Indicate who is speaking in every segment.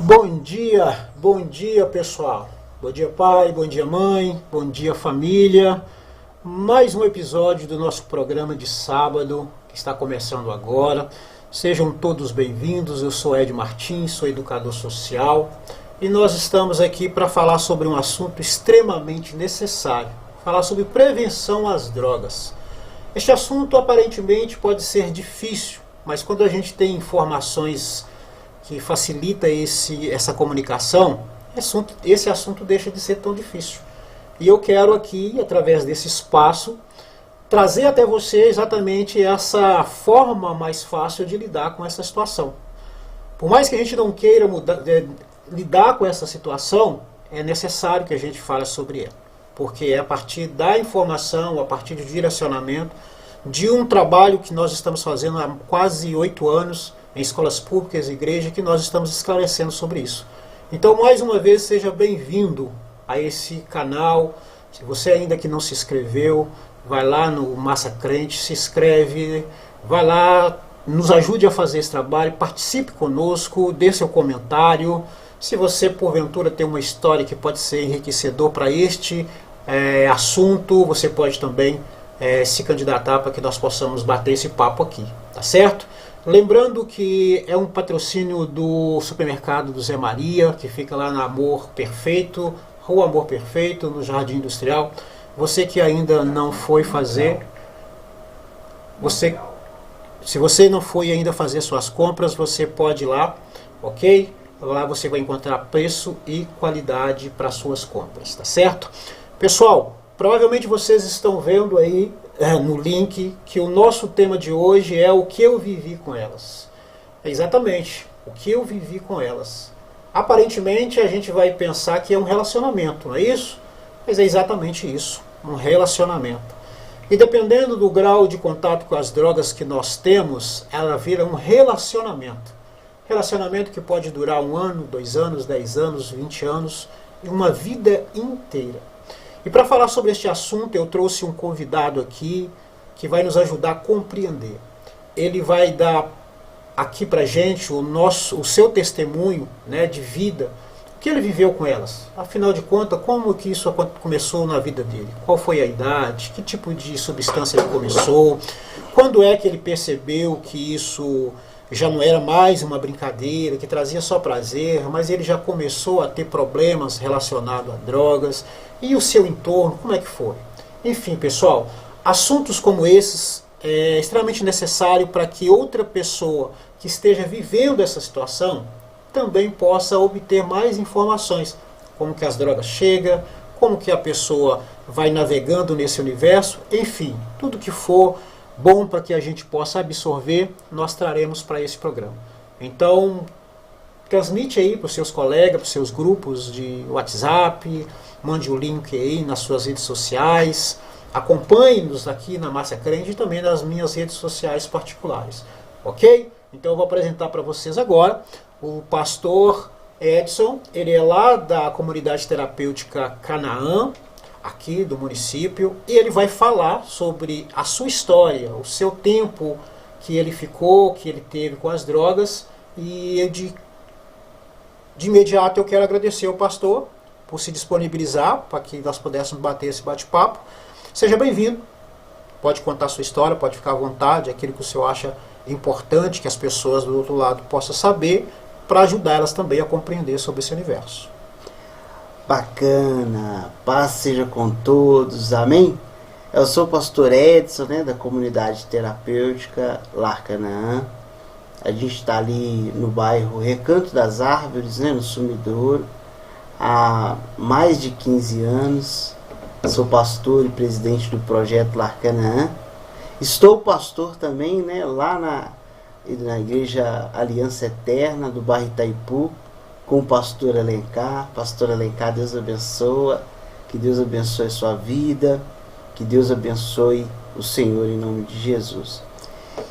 Speaker 1: Bom dia pessoal. Bom dia pai, bom dia mãe, bom dia família. Mais um episódio do nosso programa de sábado que está começando agora. Sejam todos bem-vindos. Eu sou Ed Martins, sou educador social e nós estamos aqui para falar sobre um assunto extremamente necessário. Falar sobre prevenção às drogas. Este assunto aparentemente pode ser difícil, mas quando a gente tem informações que facilita essa comunicação, esse assunto deixa de ser tão difícil. E eu quero aqui, através desse espaço, trazer até você exatamente essa forma mais fácil de lidar com essa situação. Por mais que a gente não queira lidar com essa situação, é necessário que a gente fale sobre ela. Porque é a partir da informação, a partir do direcionamento, de um trabalho que nós estamos fazendo há quase 8 anos, em escolas públicas e igrejas, que nós estamos esclarecendo sobre isso. Então, mais uma vez, seja bem-vindo a esse canal. Se você ainda que não se inscreveu, vai lá no Massa Crente, se inscreve, vai lá, nos ajude a fazer esse trabalho, participe conosco, dê seu comentário. Se você, porventura, tem uma história que pode ser enriquecedor para este assunto, você pode também se candidatar para que nós possamos bater esse papo aqui, tá certo? Lembrando que é um patrocínio do supermercado do Zé Maria, que fica lá na Amor Perfeito, Rua Amor Perfeito, no Jardim Industrial. Você que ainda não foi fazer, se você não foi ainda fazer suas compras, você pode ir lá, ok? Lá você vai encontrar preço e qualidade para suas compras, tá certo? Pessoal, provavelmente vocês estão vendo aí no link que o nosso tema de hoje é o que eu vivi com elas. Exatamente, o que eu vivi com elas. Aparentemente a gente vai pensar que é um relacionamento, não é isso? Mas é exatamente isso, um relacionamento. E dependendo do grau de contato com as drogas que nós temos, ela vira um relacionamento. Relacionamento que pode durar 1 ano, 2 anos, 10 anos, 20 anos, e uma vida inteira. E para falar sobre este assunto, eu trouxe um convidado aqui que vai nos ajudar a compreender. Ele vai dar aqui para a gente o seu testemunho, né, de vida, o que ele viveu com elas. Afinal de contas, como que isso começou na vida dele? Qual foi a idade? Que tipo de substância ele começou? Quando é que ele percebeu que isso já não era mais uma brincadeira, que trazia só prazer, mas ele já começou a ter problemas relacionados a drogas? E o seu entorno, como é que foi? Enfim, pessoal, assuntos como esses é extremamente necessário para que outra pessoa que esteja vivendo essa situação também possa obter mais informações. Como que as drogas chegam, como que a pessoa vai navegando nesse universo, enfim, tudo que for bom para que a gente possa absorver, nós traremos para esse programa. Então, transmite aí para os seus colegas, para os seus grupos de WhatsApp, mande o link aí nas suas redes sociais, acompanhe-nos aqui na Massa Crente e também nas minhas redes sociais particulares, ok? Então eu vou apresentar para vocês agora o pastor Edson, ele é lá da comunidade terapêutica Canaã, aqui do município, e ele vai falar sobre a sua história, o seu tempo que ele ficou, que ele teve com as drogas, e de imediato eu quero agradecer ao pastor por se disponibilizar para que nós pudéssemos bater esse bate-papo. Seja bem-vindo, pode contar a sua história, pode ficar à vontade, aquilo que o senhor acha importante que as pessoas do outro lado possam saber, para ajudar elas também a compreender sobre esse universo.
Speaker 2: Bacana, paz seja com todos, amém? Eu sou o pastor Edson, né, da comunidade terapêutica Lar Canaã. A gente está ali no bairro Recanto das Árvores, né, no Sumidouro, há mais de 15 anos. Sou pastor e presidente do projeto Lar Canaã. Estou pastor também, né, lá na igreja Aliança Eterna do bairro Itaipu, com o pastor Alencar. Pastor Alencar, Deus abençoa, que Deus abençoe a sua vida, que Deus abençoe o Senhor em nome de Jesus.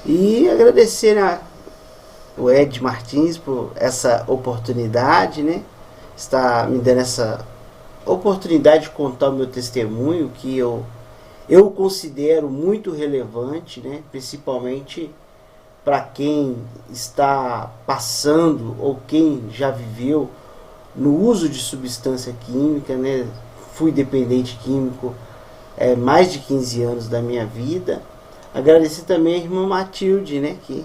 Speaker 2: E agradecer o Ed Martins por essa oportunidade, né? Está me dando essa oportunidade de contar o meu testemunho, que eu considero muito relevante, né? Principalmente para quem está passando ou quem já viveu no uso de substância química, né? Fui dependente químico mais de 15 anos da minha vida. Agradecer também a irmã Matilde, né? Que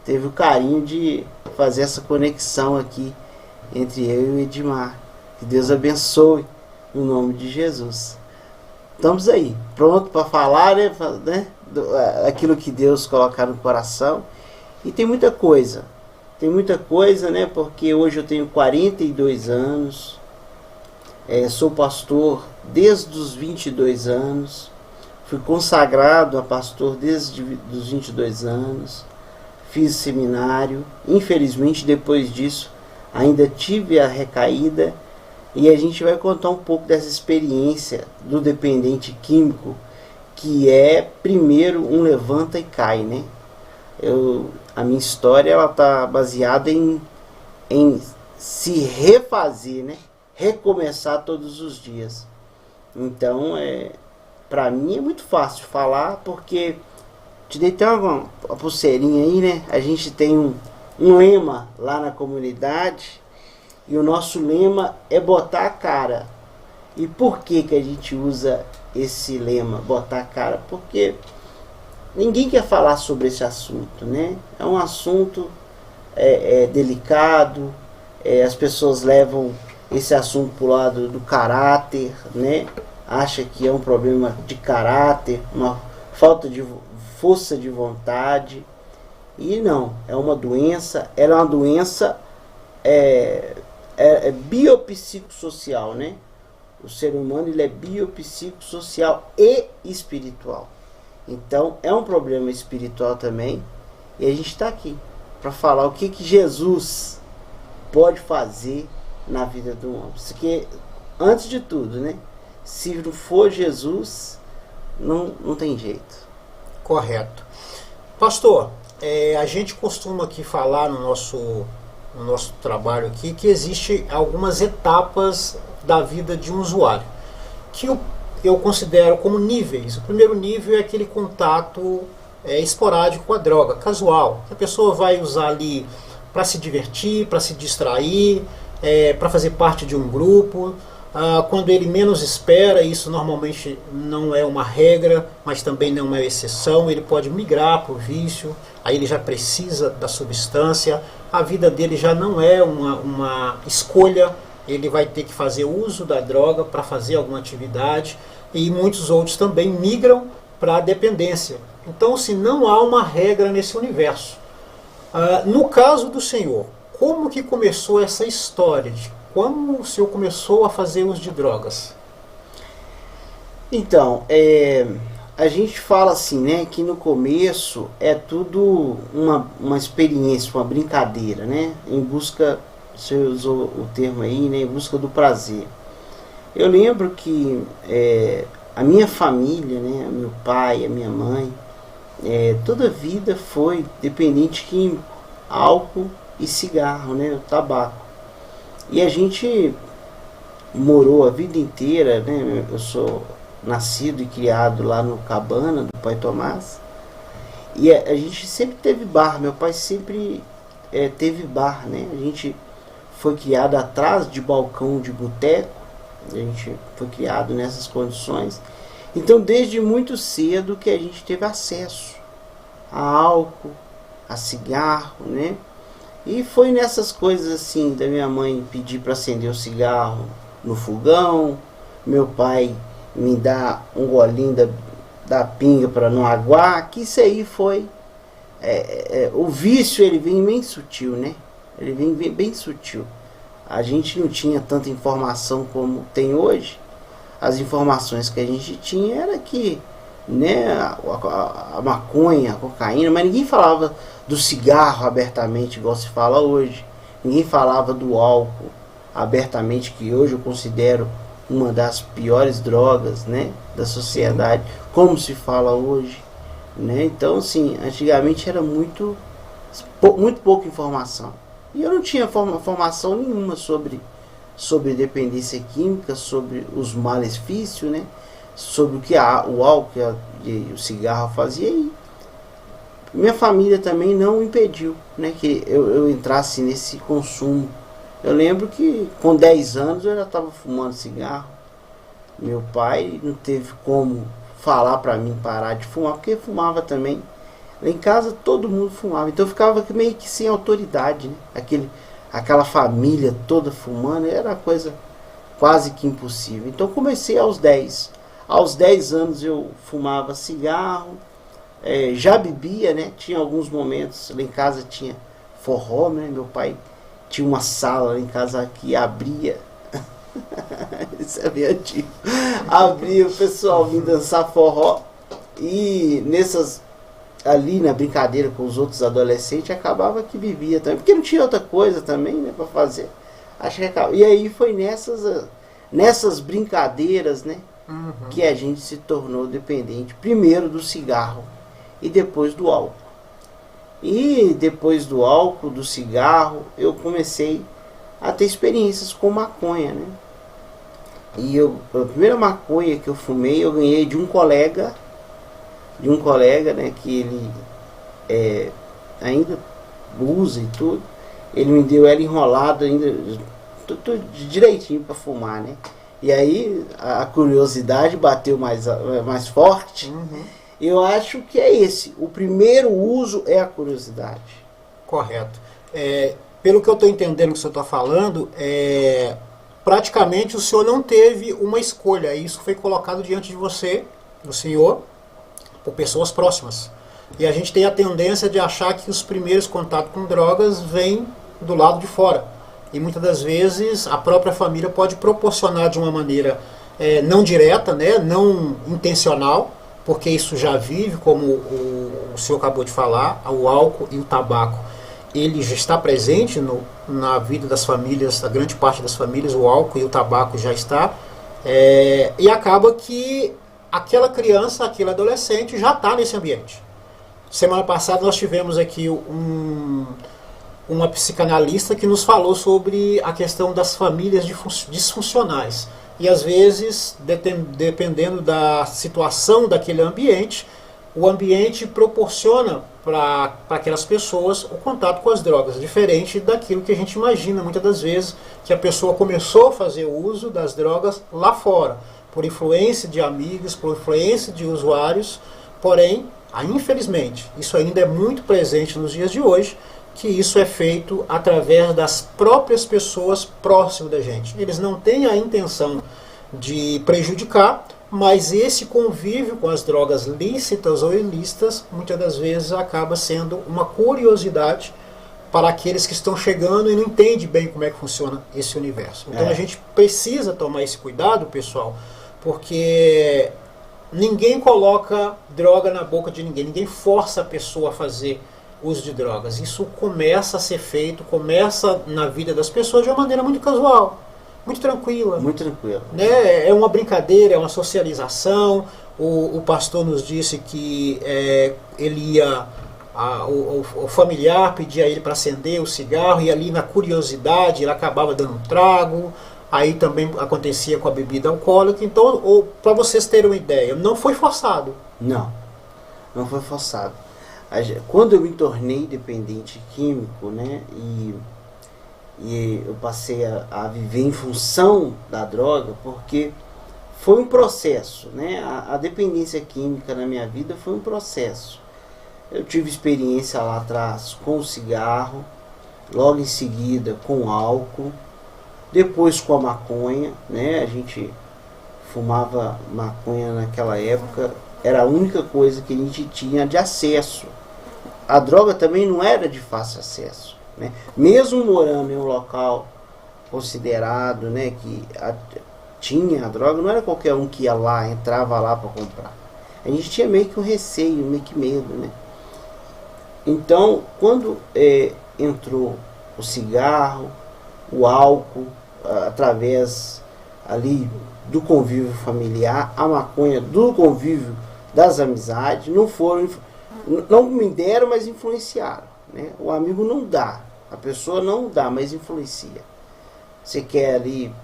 Speaker 2: teve o carinho de fazer essa conexão aqui entre eu e o Edmar. Que Deus abençoe no nome de Jesus. Estamos aí, pronto para falar, né? Aquilo que Deus colocar no coração. E tem muita coisa, né? Porque hoje eu tenho 42 anos, sou pastor desde os 22 anos, fui consagrado a pastor desde os 22 anos, fiz seminário, infelizmente depois disso ainda tive a recaída, e a gente vai contar um pouco dessa experiência do dependente químico, que é primeiro um levanta e cai, né? A minha história ela está baseada em se refazer, né? Recomeçar todos os dias. Então, para mim é muito fácil falar, porque te dei até uma pulseirinha aí, né? A gente tem um lema lá na comunidade, e o nosso lema é botar a cara. E por que a gente usa esse lema, botar a cara? Porque ninguém quer falar sobre esse assunto, né? É um assunto delicado, as pessoas levam esse assunto para o lado do caráter, né? Acha que é um problema de caráter, uma falta de força de vontade. E não, é uma doença, ela é uma doença biopsicossocial, né? O ser humano ele é biopsicossocial e espiritual. Então é um problema espiritual também. E a gente está aqui para falar o que Jesus pode fazer na vida do homem. Porque antes de tudo, né? Se não for Jesus, não tem jeito.
Speaker 1: Correto. Pastor, a gente costuma aqui falar no nosso trabalho aqui que existe algumas etapas da vida de um usuário que eu considero como níveis. O primeiro nível é aquele contato esporádico com a droga, casual. A pessoa vai usar ali para se divertir, para se distrair, para fazer parte de um grupo. Quando ele menos espera, isso normalmente não é uma regra, mas também não é uma exceção, ele pode migrar para o vício, aí ele já precisa da substância, a vida dele já não é uma escolha, ele vai ter que fazer uso da droga para fazer alguma atividade, e muitos outros também migram para a dependência. Então, se não há uma regra nesse universo. No caso do senhor, como que começou essa história de como o senhor começou a fazer uso de drogas?
Speaker 2: Então, a gente fala assim, né, que no começo é tudo uma experiência, uma brincadeira, né, em busca, você usou o termo aí, né, em busca do prazer. Eu lembro que a minha família, né, meu pai, a minha mãe, toda a vida foi dependente químico, álcool e cigarro, né, o tabaco. E a gente morou a vida inteira, né? Eu sou nascido e criado lá no Cabana, do Pai Tomás. E a gente sempre teve bar, meu pai sempre teve bar, né? A gente foi criado atrás de balcão de boteco, a gente foi criado nessas condições. Então, desde muito cedo que a gente teve acesso a álcool, a cigarro, né? E foi nessas coisas assim, da minha mãe pedir para acender o cigarro no fogão, meu pai me dar um golinho da pinga para não aguar, que isso aí foi... o vício ele vem bem sutil, né? Ele vem bem sutil. A gente não tinha tanta informação como tem hoje. As informações que a gente tinha era que, né, a maconha, a cocaína, mas ninguém falava do cigarro abertamente, igual se fala hoje. Ninguém falava do álcool abertamente, que hoje eu considero uma das piores drogas, né, da sociedade, como se fala hoje, né? Então, assim, antigamente era muito pouca informação. E eu não tinha formação nenhuma sobre dependência química, sobre os malefícios, né? Sobre o que o álcool e o cigarro fazia. E Minha família também não impediu, né, que eu entrasse nesse consumo. Eu lembro que com 10 anos eu já estava fumando cigarro. Meu pai não teve como falar para mim parar de fumar, porque fumava também. Lá em casa todo mundo fumava, então eu ficava meio que sem autoridade, né? Aquela família toda fumando era uma coisa quase que impossível. Então comecei aos 10. Aos 10 anos eu fumava cigarro, já bebia, né? Tinha alguns momentos, lá em casa tinha forró, né? Meu pai tinha uma sala lá em casa que abria. Isso é bem antigo. Abria, o pessoal vinha dançar forró. E ali na brincadeira com os outros adolescentes, acabava que bebia também. Porque não tinha outra coisa também, né, pra fazer. Acho que acabava. E aí foi nessas brincadeiras, né, que a gente se tornou dependente. Primeiro do cigarro e depois do álcool. E depois do álcool, do cigarro, eu comecei a ter experiências com maconha, né? E a primeira maconha que eu fumei, eu ganhei de um colega, né, que ele ainda usa e tudo. Ele me deu ela enrolada ainda, tudo direitinho para fumar, né? E aí a curiosidade bateu mais forte. Eu acho que é esse. O primeiro uso é a curiosidade.
Speaker 1: Correto. Pelo que eu estou entendendo que o senhor está falando, praticamente o senhor não teve uma escolha. Isso foi colocado diante de você, do senhor, por pessoas próximas. E a gente tem a tendência de achar que os primeiros contatos com drogas vêm do lado de fora. E muitas das vezes a própria família pode proporcionar de uma maneira não direta, né, não intencional, porque isso já vive, como o senhor acabou de falar, o álcool e o tabaco. Ele já está presente na vida das famílias, da grande parte das famílias, o álcool e o tabaco já está. E acaba que aquela criança, aquele adolescente já está nesse ambiente. Semana passada nós tivemos aqui uma psicanalista que nos falou sobre a questão das famílias disfuncionais. E às vezes, dependendo da situação daquele ambiente, o ambiente proporciona para aquelas pessoas o contato com as drogas, diferente daquilo que a gente imagina muitas das vezes, que a pessoa começou a fazer uso das drogas lá fora, por influência de amigos, por influência de usuários. Porém, infelizmente, isso ainda é muito presente nos dias de hoje, que isso é feito através das próprias pessoas próximas da gente. Eles não têm a intenção de prejudicar, mas esse convívio com as drogas lícitas ou ilícitas, muitas das vezes acaba sendo uma curiosidade para aqueles que estão chegando e não entendem bem como é que funciona esse universo. Então a gente precisa tomar esse cuidado, pessoal, porque ninguém coloca droga na boca de ninguém, ninguém força a pessoa a fazer uso de drogas. Isso começa a ser feito, começa na vida das pessoas de uma maneira muito casual, muito tranquila.
Speaker 2: Muito tranquila.
Speaker 1: Né? É uma brincadeira, é uma socialização. O pastor nos disse que ele ia, o familiar pedia a ele para acender o cigarro, e ali na curiosidade ele acabava dando um trago. Aí também acontecia com a bebida alcoólica. Então, para vocês terem uma ideia, não foi forçado.
Speaker 2: Não foi forçado. Quando eu me tornei dependente químico, né, e eu passei a viver em função da droga, porque foi um processo, né? A dependência química na minha vida foi um processo. Eu tive experiência lá atrás com o cigarro, logo em seguida com o álcool, depois com a maconha, né? A gente fumava maconha naquela época, era a única coisa que a gente tinha de acesso. A droga também não era de fácil acesso, né? Mesmo morando em um local considerado, né, que tinha a droga, não era qualquer um que ia lá, entrava lá para comprar. A gente tinha meio que um receio, meio que medo, né? Então, quando entrou o cigarro, o álcool, através ali do convívio familiar, a maconha do convívio das amizades, não me deram, mas influenciaram, né? O amigo não dá, a pessoa não dá, mas influencia. Você quer ali,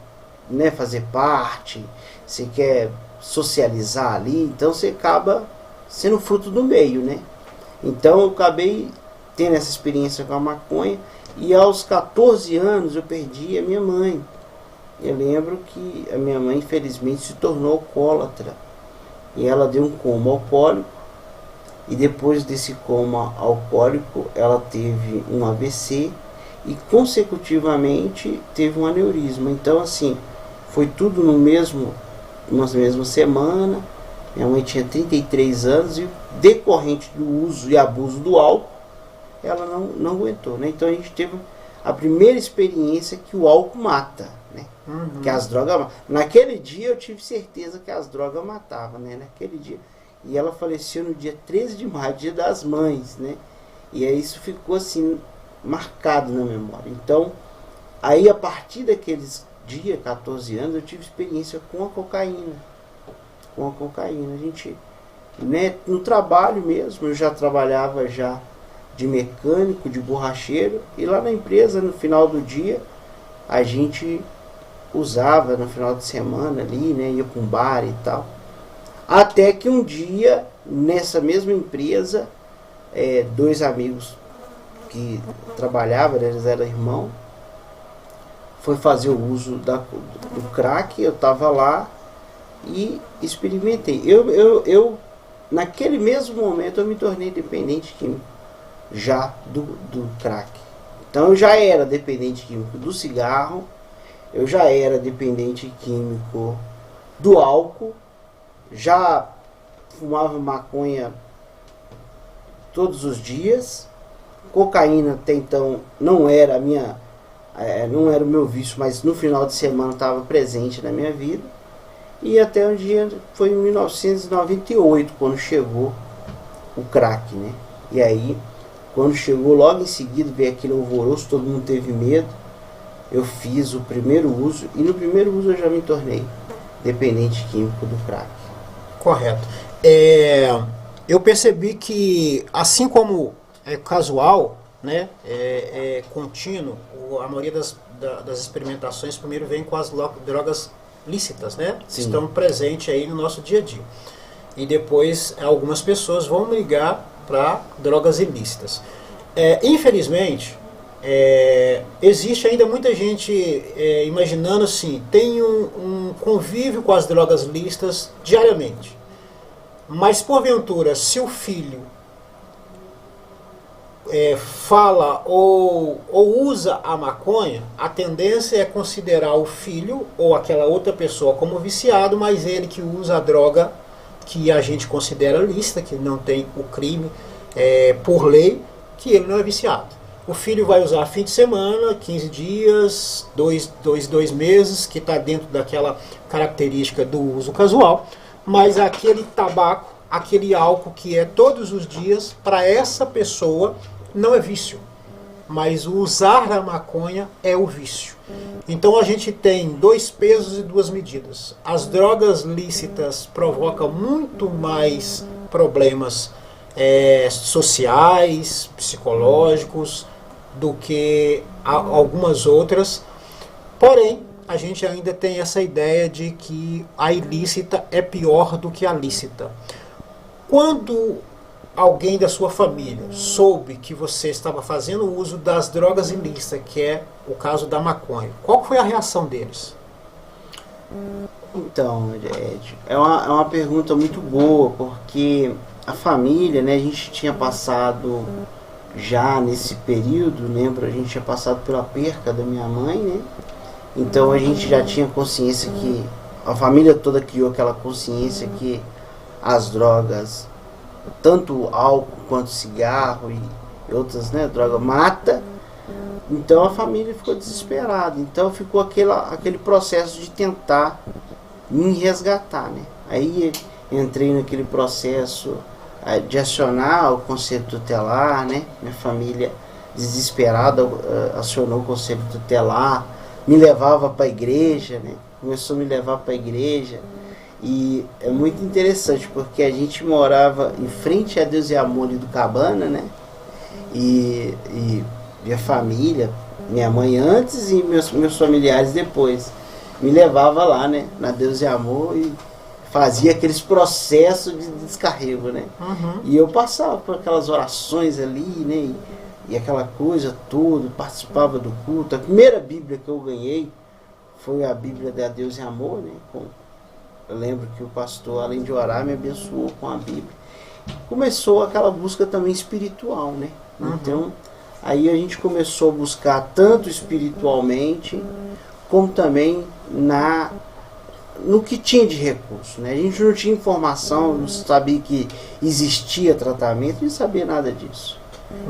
Speaker 2: né, fazer parte, você quer socializar ali, então você acaba sendo fruto do meio, né? Então eu acabei tendo essa experiência com a maconha, e aos 14 anos eu perdi a minha mãe. Eu lembro que a minha mãe infelizmente se tornou alcoólatra, e ela deu um coma alcoólico, e depois desse coma alcoólico ela teve um AVC e consecutivamente teve um aneurisma. Então assim, foi tudo numa mesma semana. Minha mãe tinha 33 anos e decorrente do uso e abuso do álcool, ela não aguentou, né? Então a gente teve a primeira experiência que o álcool mata, né? Que as drogas matam. Naquele dia eu tive certeza que as drogas matavam, né? Naquele dia. E ela faleceu no dia 13 de maio, dia das mães, né? E aí isso ficou assim, marcado na memória. Então, aí a partir daqueles dias, 14 anos, eu tive experiência com a cocaína. Com a cocaína. A gente, né, no trabalho mesmo, eu já trabalhava já de mecânico, de borracheiro, e lá na empresa, no final do dia, a gente usava no final de semana ali, né, ia para um bar e tal. Até que um dia, nessa mesma empresa, dois amigos que trabalhavam, eles eram irmãos, foi fazer o uso do crack. Eu estava lá e experimentei. Eu naquele mesmo momento eu me tornei dependente químico já do crack. Então eu já era dependente químico do cigarro, eu já era dependente químico do álcool, já fumava maconha todos os dias. Cocaína até então não era o meu vício, mas no final de semana estava presente na minha vida. E até um dia, foi em 1998, quando chegou o crack, né? E aí, quando chegou, logo em seguida veio aquele alvoroço, todo mundo teve medo. Eu fiz o primeiro uso, e no primeiro uso eu já me tornei dependente químico do crack.
Speaker 1: Correto. Eu percebi que, assim como é casual, né, contínuo, a maioria das experimentações primeiro vem com as drogas lícitas, né? Sim. Estão presentes aí no nosso dia a dia. E depois algumas pessoas vão migrar para drogas ilícitas. Infelizmente, existe ainda muita gente imaginando assim, tem um convívio com as drogas lícitas diariamente. Mas porventura, se o filho fala ou usa a maconha, a tendência é considerar o filho ou aquela outra pessoa como viciado, mas ele que usa a droga que a gente considera lícita, que não tem o crime por lei, que ele não é viciado. O filho vai usar fim de semana, 15 dias, 2 meses, que está dentro daquela característica do uso casual, mas aquele tabaco, aquele álcool que é todos os dias, para essa pessoa não é vício, mas o usar a maconha é o vício. Então a gente tem 2 pesos e 2 medidas. As drogas lícitas provocam muito mais problemas sociais, psicológicos, do que algumas outras. Porém, a gente ainda tem essa ideia de que a ilícita é pior do que a lícita. Quando alguém da sua família soube que você estava fazendo uso das drogas ilícitas, que é o caso da maconha, qual foi a reação deles?
Speaker 2: Então, Ed, é uma pergunta muito boa, porque a família, né, a gente tinha passado já nesse período, lembra, a gente tinha passado pela perca da minha mãe, né? Então a gente já tinha consciência que a família toda criou aquela consciência que as drogas, tanto o álcool quanto o cigarro e outras, né, drogas, mata. Então a família ficou desesperada. Então ficou aquele processo de tentar me resgatar, né? Aí entrei naquele processo de acionar o conselho tutelar, né? Minha família desesperada acionou o conselho tutelar, me levava para a igreja, né? Começou a me levar para a igreja. E é muito interessante porque a gente morava em frente a Deus e Amor ali do Cabana, né? E minha família, minha mãe antes e meus familiares depois, me levava lá, né? Na Deus e Amor, e fazia aqueles processos de descarrego, né?
Speaker 1: Uhum.
Speaker 2: E eu passava por aquelas orações ali, né? E aquela coisa toda, participava do culto. A primeira Bíblia que eu ganhei foi a Bíblia de A Deus e Amor, né? Eu lembro que o pastor, além de orar, me abençoou com a Bíblia. Começou aquela busca também espiritual, né?
Speaker 1: Uhum.
Speaker 2: Então, aí a gente começou a buscar tanto espiritualmente, como também no que tinha de recurso, né? A gente não tinha informação, não sabia que existia tratamento, não sabia nada disso.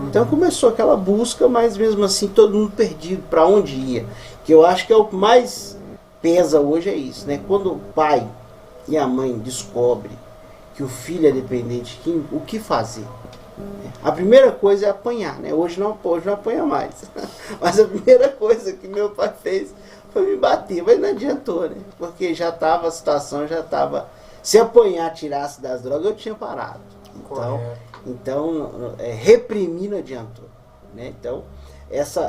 Speaker 2: Então começou aquela busca, mas mesmo assim todo mundo perdido para onde ia. Que eu acho que é o que mais pesa hoje, é isso, né? Quando o pai e a mãe descobrem que o filho é dependente químico, o que fazer? A primeira coisa é apanhar, né? Hoje não apanha mais. Mas a primeira coisa que meu pai fez foi me bater, mas não adiantou, né? Porque já estava, a situação já estava. Se apanhar, tirasse das drogas, eu tinha parado. Então, reprimir não adiantou, né? Então,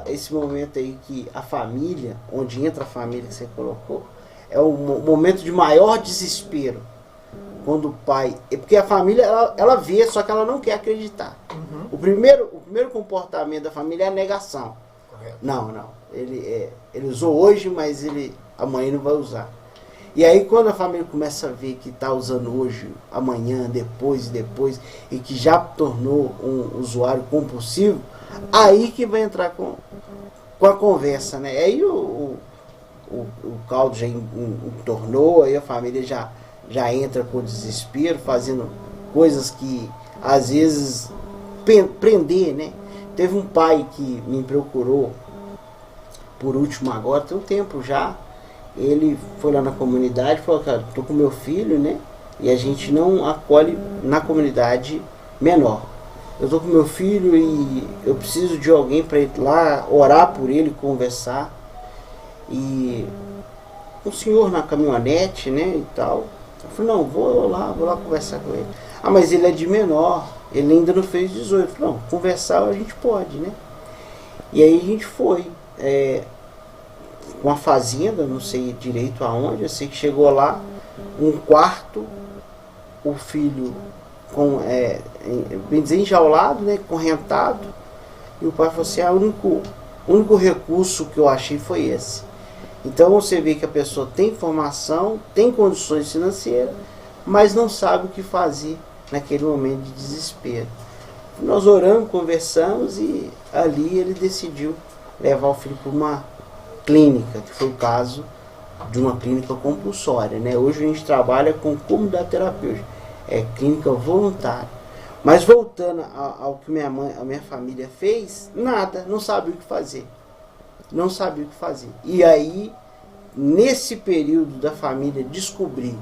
Speaker 2: esse momento aí que a família, onde entra a família que você colocou, é o momento de maior desespero. Quando o pai... Porque a família, ela vê, só que ela não quer acreditar.
Speaker 1: Uhum.
Speaker 2: O primeiro comportamento da família é a negação.
Speaker 1: Correto.
Speaker 2: Não. Ele usou hoje, mas amanhã não vai usar. E aí quando a família começa a ver que está usando hoje, amanhã, depois, e que já tornou um usuário compulsivo, aí que vai entrar com a conversa, né? Aí o caldo já entornou, aí a família já entra com desespero, fazendo coisas que às vezes prender, né? Teve um pai que me procurou por último agora, tem um tempo já. Ele foi lá na comunidade e falou, cara, tô com meu filho, né? E a gente não acolhe na comunidade menor. Eu tô com meu filho e eu preciso de alguém para ir lá, orar por ele, conversar. E um senhor na caminhonete, né, e tal. Eu falei, não, vou lá conversar com ele. Ah, mas ele é de menor, ele ainda não fez 18. Eu falei, não, conversar a gente pode, né? E aí a gente foi. Uma fazenda, não sei direito aonde, eu sei que chegou lá, um quarto, o filho bem dizer, enjaulado, né, correntado, e o pai falou assim, o único recurso que eu achei foi esse. Então você vê que a pessoa tem formação, tem condições financeiras, mas não sabe o que fazer naquele momento de desespero. Nós oramos, conversamos e ali ele decidiu levar o filho para uma clínica, que foi o caso de uma clínica compulsória, né? Hoje a gente trabalha com comunidade terapêutica, é clínica voluntária. Mas voltando ao que a minha família fez, nada, não sabia o que fazer. Não sabia o que fazer. E aí, nesse período da família descobrir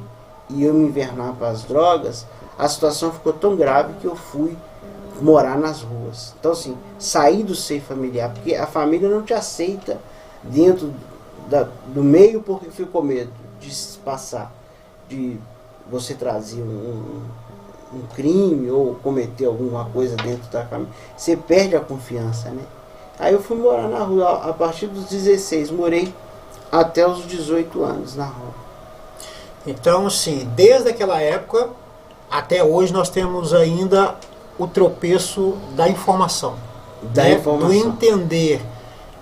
Speaker 2: e eu me invernar para as drogas, a situação ficou tão grave que eu fui morar nas ruas. Então assim, sair do seio familiar, porque a família não te aceita dentro do meio, porque ficou medo de se passar, de você trazer um crime ou cometer alguma coisa dentro da família. Você perde a confiança, né? Aí eu fui morar na rua a partir dos 16, morei até os 18 anos na rua.
Speaker 1: Então, assim, desde aquela época até hoje nós temos ainda o tropeço da informação. Do entender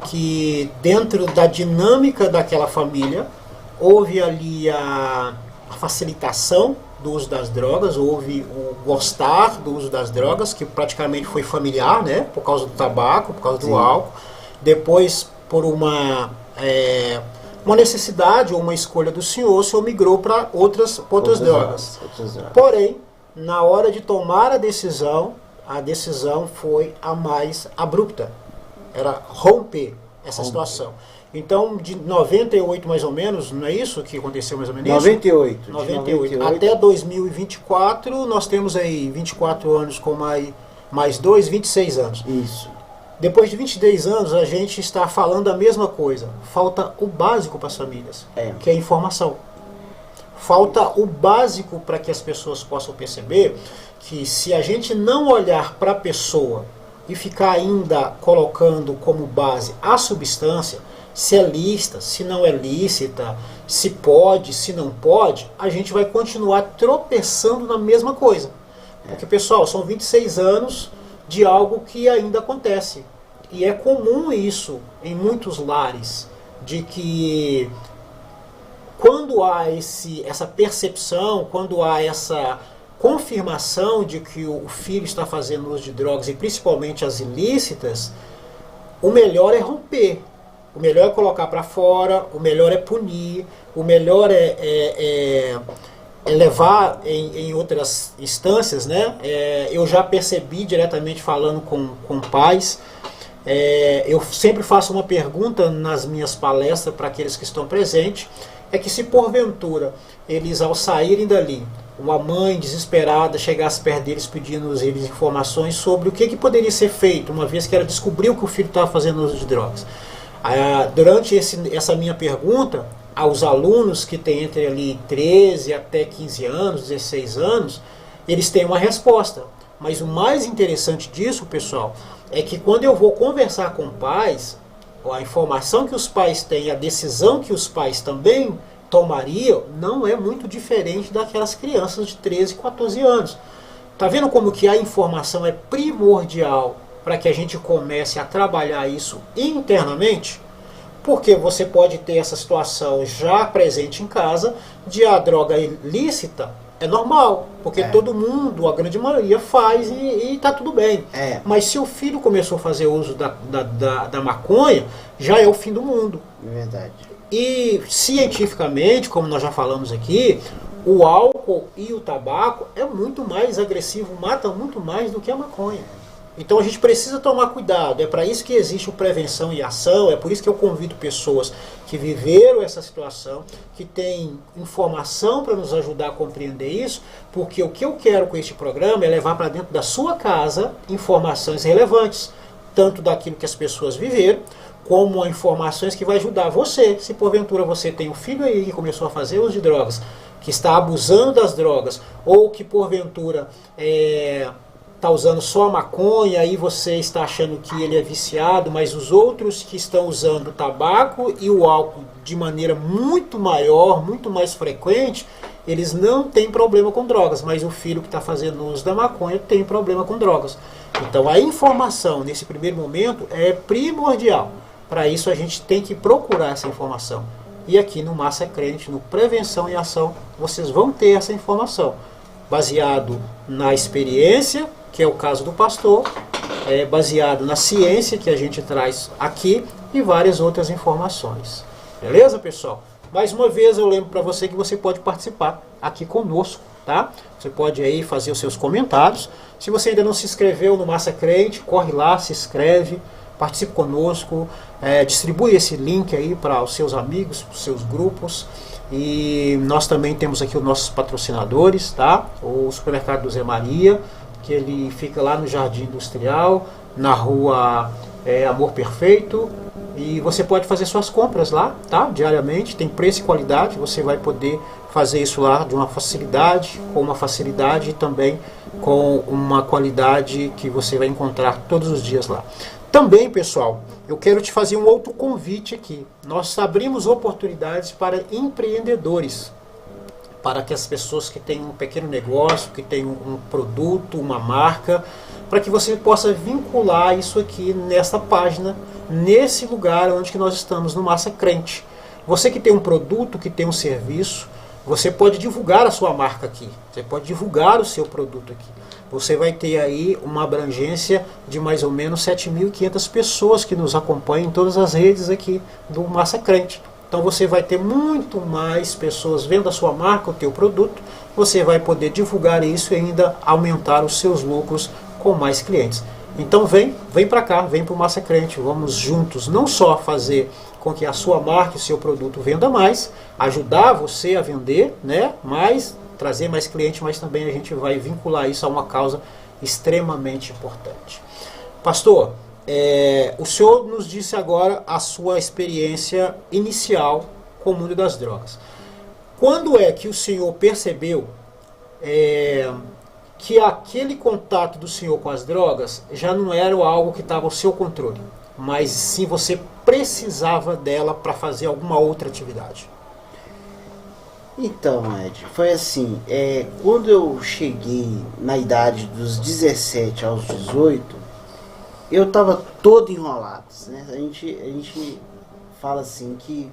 Speaker 1: que dentro da dinâmica daquela família houve ali a facilitação do uso das drogas, houve o gostar do uso das drogas, que praticamente foi familiar, né, por causa do tabaco, por causa do álcool. Depois, por uma necessidade ou uma escolha do senhor, o senhor migrou para outras drogas. Porém, na hora de tomar a decisão foi a mais abrupta. Era romper essa situação. Então, de 98 mais ou menos, não é isso que aconteceu mais ou menos?
Speaker 2: 98.
Speaker 1: 98. Até 2024, nós temos aí 24 anos com mais 2, 26 anos.
Speaker 2: Isso.
Speaker 1: Depois de 22 anos, a gente está falando a mesma coisa. Falta o básico para as famílias, que é a informação. Falta o básico para que as pessoas possam perceber que se a gente não olhar para a pessoa e ficar ainda colocando como base a substância, se é lícita, se não é lícita, se pode, se não pode, a gente vai continuar tropeçando na mesma coisa. Porque, pessoal, são 26 anos de algo que ainda acontece. E é comum isso em muitos lares, de que quando há essa percepção, quando há essa confirmação de que o filho está fazendo uso de drogas, e principalmente as ilícitas, o melhor é romper, o melhor é colocar para fora, o melhor é punir, o melhor é levar em outras instâncias, né? Eu já percebi diretamente falando com pais, eu sempre faço uma pergunta nas minhas palestras para aqueles que estão presentes, é que se porventura eles, ao saírem dali, uma mãe desesperada chegasse perto deles pedindo eles informações sobre o que poderia ser feito, uma vez que ela descobriu que o filho estava fazendo uso de drogas. Durante essa minha pergunta, aos alunos que têm entre ali 13 até 15 anos, 16 anos, eles têm uma resposta. Mas o mais interessante disso, pessoal, é que quando eu vou conversar com pais, a informação que os pais têm, a decisão que os pais também tomariam, não é muito diferente daquelas crianças de 13, 14 anos. Tá vendo como que a informação é primordial para que a gente comece a trabalhar isso internamente? Porque você pode ter essa situação já presente em casa de a droga ilícita é normal, porque todo mundo, a grande maioria, faz e tá tudo bem. Mas se o filho começou a fazer uso da maconha, já é o fim do mundo.
Speaker 2: Verdade.
Speaker 1: E cientificamente, como nós já falamos aqui, o álcool e o tabaco é muito mais agressivo, mata muito mais do que a maconha. Então a gente precisa tomar cuidado, é para isso que existe o prevenção e ação, é por isso que eu convido pessoas que viveram essa situação, que têm informação para nos ajudar a compreender isso, porque o que eu quero com este programa é levar para dentro da sua casa informações relevantes, tanto daquilo que as pessoas viveram, como informações que vai ajudar você, se porventura você tem um filho aí que começou a fazer uso de drogas, que está abusando das drogas, ou que porventura está usando só a maconha e você está achando que ele é viciado, mas os outros que estão usando o tabaco e o álcool de maneira muito maior, muito mais frequente, eles não têm problema com drogas, mas o filho que está fazendo uso da maconha tem problema com drogas. Então a informação nesse primeiro momento é primordial. Para isso a gente tem que procurar essa informação. E aqui no Massa Crente, no Prevenção e Ação, vocês vão ter essa informação, baseado na experiência, que é o caso do pastor, baseado na ciência que a gente traz aqui e várias outras informações. Beleza, pessoal? Mais uma vez eu lembro para você que você pode participar aqui conosco, tá? Você pode aí fazer os seus comentários. Se você ainda não se inscreveu no Massa Crente, corre lá, se inscreve, participe conosco, distribui esse link aí para os seus amigos, para os seus grupos. E nós também temos aqui os nossos patrocinadores, tá? O Supermercado do Zé Maria, que ele fica lá no Jardim Industrial, na rua Amor Perfeito, e você pode fazer suas compras lá, tá? Diariamente, tem preço e qualidade, você vai poder fazer isso lá de uma facilidade e também com uma qualidade que você vai encontrar todos os dias lá. Também, pessoal, eu quero te fazer um outro convite aqui. Nós abrimos oportunidades para empreendedores, para que as pessoas que têm um pequeno negócio, que têm um produto, uma marca, para que você possa vincular isso aqui nessa página, nesse lugar onde que nós estamos, no Massa Crente. Você que tem um produto, que tem um serviço, você pode divulgar a sua marca aqui, você pode divulgar o seu produto aqui. Você vai ter aí uma abrangência de mais ou menos 7.500 pessoas que nos acompanham em todas as redes aqui do Massa Crente. Então você vai ter muito mais pessoas vendo a sua marca, o teu produto, você vai poder divulgar isso e ainda aumentar os seus lucros com mais clientes. Então vem para cá, vem para o Massa Crente, vamos juntos não só fazer com que a sua marca e o seu produto venda mais, ajudar você a vender, né? Mas trazer mais clientes, mas também a gente vai vincular isso a uma causa extremamente importante. Pastor, o senhor nos disse agora a sua experiência inicial com o mundo das drogas. Quando é que o senhor percebeu que aquele contato do senhor com as drogas já não era algo que estava ao seu controle, mas sim você precisava dela para fazer alguma outra atividade?
Speaker 2: Então, Ed, foi assim, quando eu cheguei na idade dos 17 aos 18, eu estava todo enrolado, né? A gente fala assim que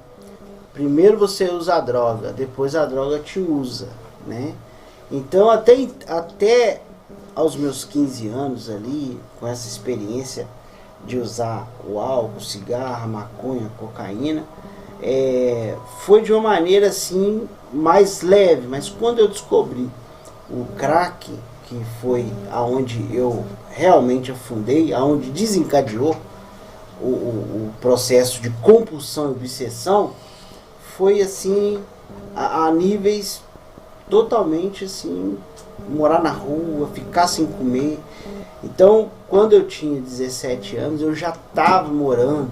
Speaker 2: primeiro você usa a droga, depois a droga te usa, né? Então até aos meus 15 anos ali, com essa experiência de usar o álcool, cigarro, maconha, cocaína, foi de uma maneira assim mais leve, mas quando eu descobri o crack, que foi aonde eu realmente afundei, aonde desencadeou o processo de compulsão e obsessão, foi assim a níveis totalmente assim, morar na rua, ficar sem comer. Então, quando eu tinha 17 anos, eu já estava morando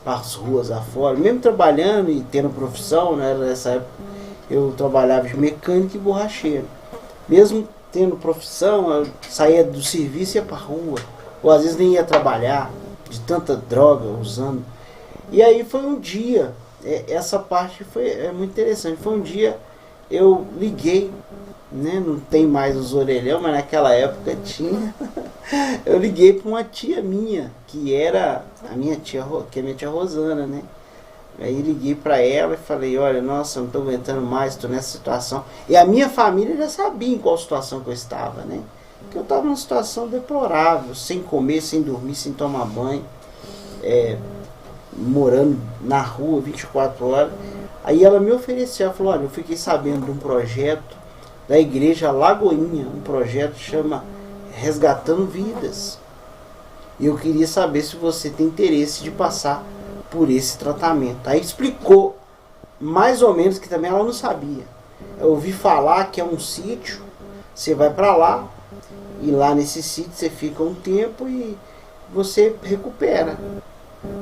Speaker 2: nas ruas afora, mesmo trabalhando e tendo profissão, né? Nessa época eu trabalhava de mecânico e borracheiro. Mesmo tendo profissão, eu saía do serviço e ia pra rua, ou às vezes nem ia trabalhar, de tanta droga usando. E aí foi um dia, essa parte é muito interessante, foi um dia eu liguei, né? Não tem mais os orelhão, mas naquela época tinha. Eu liguei para uma tia minha, que era a minha tia, que é a minha tia Rosana, né? Aí liguei para ela e falei, olha, nossa, não estou aguentando mais, estou nessa situação. E a minha família já sabia em qual situação que eu estava, né? Porque eu estava numa situação deplorável, sem comer, sem dormir, sem tomar banho, morando na rua 24 horas. Aí ela me ofereceu, ela falou, olha, eu fiquei sabendo de um projeto da igreja Lagoinha, um projeto que chama Resgatando Vidas. E eu queria saber se você tem interesse de passar por esse tratamento. Aí explicou, mais ou menos, que também ela não sabia. Eu ouvi falar que é um sítio, você vai para lá, e lá nesse sítio você fica um tempo e você recupera.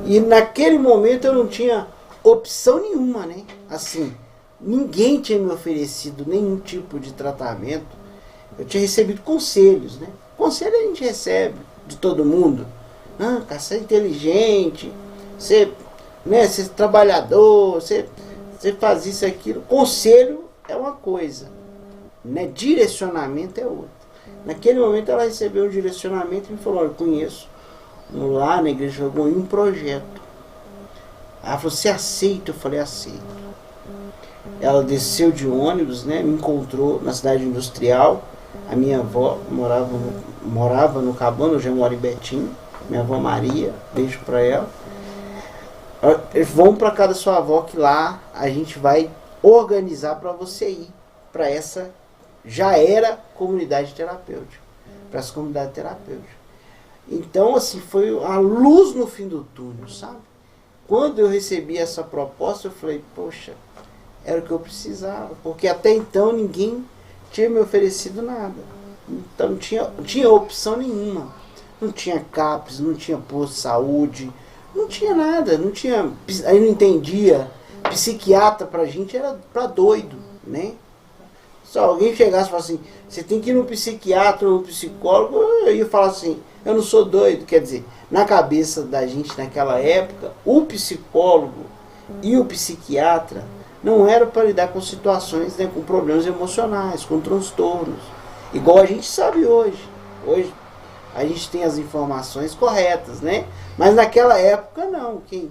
Speaker 2: E naquele momento eu não tinha opção nenhuma, né? Assim, ninguém tinha me oferecido nenhum tipo de tratamento. Eu tinha recebido conselhos, né? Conselho a gente recebe de todo mundo. Ah, cara, você é inteligente, você é trabalhador, você faz isso, aquilo. Conselho é uma coisa, né? Direcionamento é outra. Naquele momento ela recebeu um direcionamento e me falou, olha, eu conheço lá na igreja Lagoinha um projeto. Ela falou, você aceita? Eu falei, aceito. Ela desceu de ônibus, né? Me encontrou na cidade industrial. A minha avó morava no Cabana, eu já moro em Betim. Minha avó Maria, beijo pra ela. Vamos pra casa da sua avó, que lá a gente vai organizar para você ir para essa, já era comunidade terapêutica, para essa comunidade terapêutica. Então, assim, foi a luz no fim do túnel, sabe? Quando eu recebi essa proposta, eu falei, poxa, era o que eu precisava, porque até então ninguém tinha me oferecido nada. Então não tinha opção nenhuma. Não tinha CAPS, não tinha posto de saúde, não tinha nada, não tinha. Aí não entendia. Psiquiatra pra gente era pra doido, né? Se alguém chegasse e falasse assim, você tem que ir no psiquiatra ou no psicólogo, eu ia falar assim, eu não sou doido. Quer dizer, na cabeça da gente naquela época, o psicólogo e o psiquiatra não eram para lidar com situações, né, com problemas emocionais, com transtornos, igual a gente sabe hoje. Hoje a gente tem as informações corretas, né? Mas naquela época não. Quem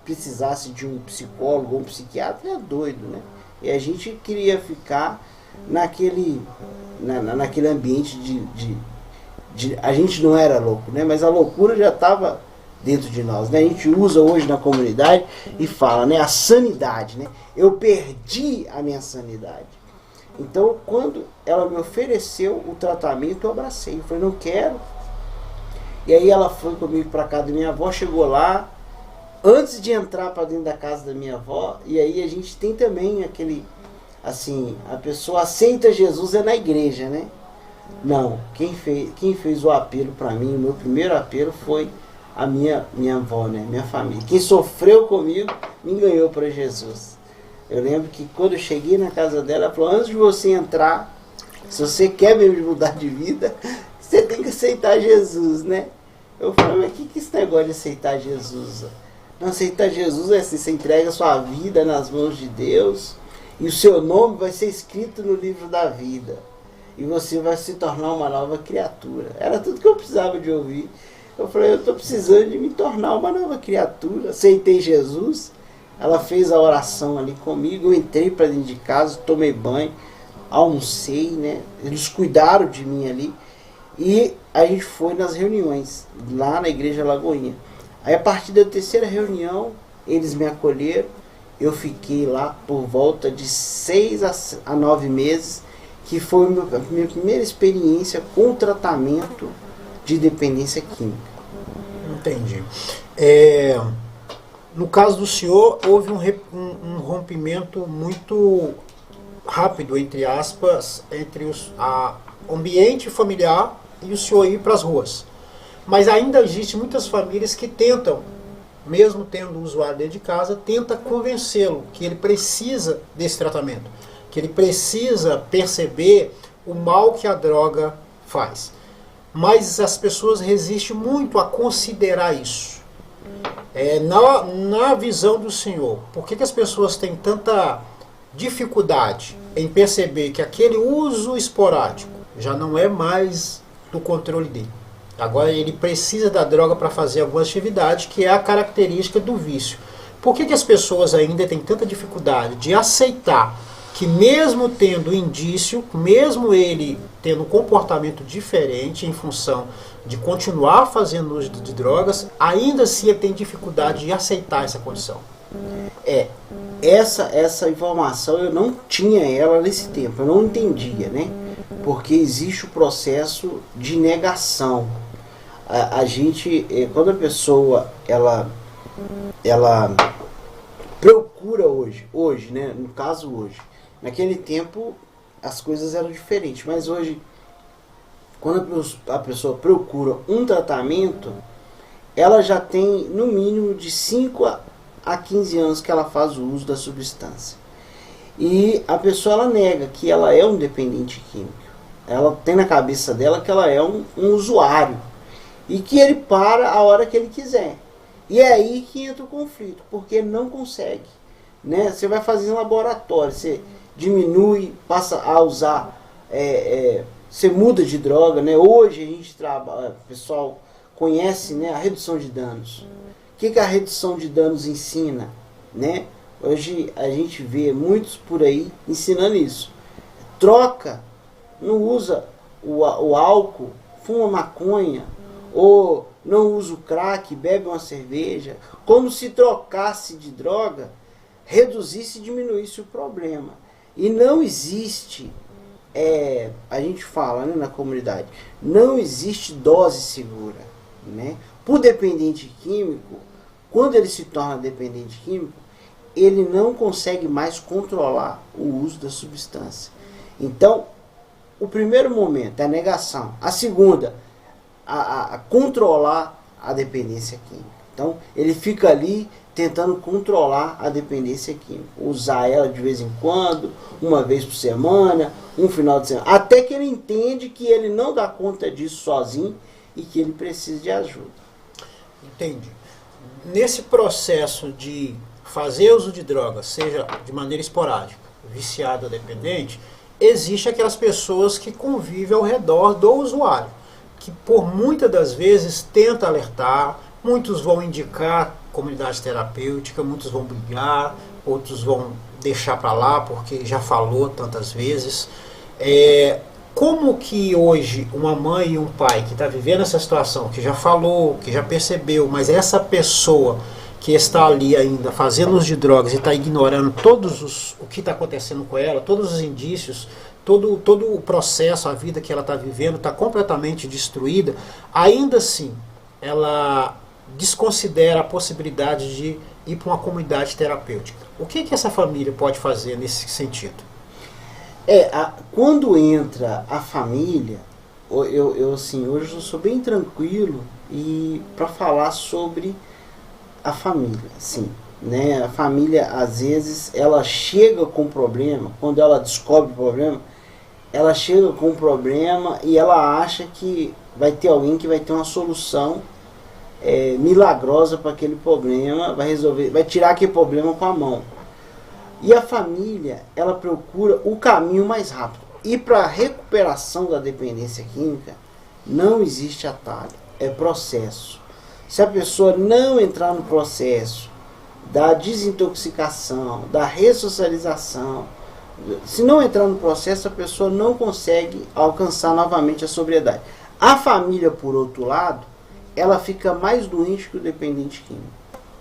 Speaker 2: precisasse de um psicólogo ou um psiquiatra é doido, né? E a gente queria ficar naquele ambiente de a gente não era louco, né? Mas a loucura já estava dentro de nós, né? A gente usa hoje na comunidade e fala, né? A sanidade, né? Eu perdi a minha sanidade. Então, quando ela me ofereceu o tratamento, eu abracei. Eu falei, não quero. E aí ela foi comigo para casa da minha avó, chegou lá, antes de entrar para dentro da casa da minha avó, e aí a gente tem também aquele, assim, a pessoa aceita Jesus é na igreja, né? Não, quem fez o apelo para mim, o meu primeiro apelo foi a minha avó, né? Minha família. Quem sofreu comigo me ganhou para Jesus. Eu lembro que quando eu cheguei na casa dela, ela falou, antes de você entrar, se você quer mesmo mudar de vida, você tem que aceitar Jesus, né? Eu falei, mas que esse negócio de aceitar Jesus? Não, aceitar Jesus é assim, você entrega a sua vida nas mãos de Deus e o seu nome vai ser escrito no livro da vida. E você vai se tornar uma nova criatura. Era tudo que eu precisava de ouvir. Eu falei, eu estou precisando de me tornar uma nova criatura. Aceitei Jesus. Ela fez a oração ali comigo. Eu entrei para dentro de casa, tomei banho, almocei, né? Eles cuidaram de mim ali. E a gente foi nas reuniões, lá na Igreja Lagoinha. Aí a partir da terceira reunião, eles me acolheram. Eu fiquei lá por volta de 6 a 9 meses, que foi a minha primeira experiência com tratamento de dependência química.
Speaker 1: Entendi. No caso do senhor, houve um rompimento muito rápido, entre aspas, entre o ambiente familiar e o senhor ir para as ruas. Mas ainda existem muitas famílias que tentam, mesmo tendo o usuário dentro de casa, tenta convencê-lo que ele precisa desse tratamento, que ele precisa perceber o mal que a droga faz. Mas as pessoas resistem muito a considerar isso. Na visão do senhor, por que as pessoas têm tanta dificuldade em perceber que aquele uso esporádico já não é mais do controle dele? Agora ele precisa da droga para fazer alguma atividade, que é a característica do vício. Por que as pessoas ainda têm tanta dificuldade de aceitar que, mesmo tendo indício, mesmo ele tendo um comportamento diferente em função de continuar fazendo uso de drogas, ainda assim ele tem dificuldade de aceitar essa condição?
Speaker 2: Essa informação eu não tinha ela nesse tempo, eu não entendia, né? Porque existe o processo de negação. A gente, quando a pessoa ela procura hoje, né? No caso hoje, naquele tempo as coisas eram diferentes, mas hoje, quando a pessoa procura um tratamento, ela já tem no mínimo de 5 a 15 anos que ela faz o uso da substância. E a pessoa ela nega que ela é um dependente químico. Ela tem na cabeça dela que ela é um usuário. E que ele para a hora que ele quiser. E é aí que entra o conflito, porque ele não consegue. Né? Você vai fazer em laboratório, você diminui, passa a usar, você muda de droga. Né? Hoje a gente trabalha, o pessoal conhece, né, a redução de danos. O que a redução de danos ensina? Né? Hoje a gente vê muitos por aí ensinando isso. Troca, não usa o álcool, fuma maconha, ou não usa o crack, bebe uma cerveja, como se trocasse de droga, reduzisse e diminuísse o problema. E não existe, a gente fala, né, na comunidade, não existe dose segura. Né? Por dependente químico, quando ele se torna dependente químico, ele não consegue mais controlar o uso da substância. Então, o primeiro momento é a negação. A segunda, a controlar a dependência química. Então, ele fica ali tentando controlar a dependência química. Usar ela de vez em quando, uma vez por semana, um final de semana. Até que ele entende que ele não dá conta disso sozinho e que ele precisa de ajuda.
Speaker 1: Entendi. Nesse processo de fazer uso de drogas, seja de maneira esporádica, viciado ou dependente, existe aquelas pessoas que convivem ao redor do usuário, que por muitas das vezes tenta alertar, muitos vão indicar comunidade terapêutica, muitos vão brigar, outros vão deixar para lá porque já falou tantas vezes. Como que hoje uma mãe e um pai que está vivendo essa situação, que já falou, que já percebeu, mas essa pessoa que está ali ainda fazendo uso de drogas e está ignorando o que está acontecendo com ela, todos os indícios, todo o processo, a vida que ela está vivendo está completamente destruída, ainda assim ela desconsidera a possibilidade de ir para uma comunidade terapêutica. O que essa família pode fazer nesse sentido?
Speaker 2: Quando entra a família, assim, hoje eu sou bem tranquilo e para falar sobre a família, assim, né? A família às vezes ela chega com problema, quando ela descobre o problema, ela chega com um problema e ela acha que vai ter alguém que vai ter uma solução milagrosa para aquele problema, vai resolver, vai tirar aquele problema com a mão. E a família, ela procura o caminho mais rápido. E para a recuperação da dependência química, não existe atalho, é processo. Se a pessoa não entrar no processo da desintoxicação, da ressocialização, se não entrar no processo, a pessoa não consegue alcançar novamente a sobriedade. A família, por outro lado, ela fica mais doente que o dependente químico.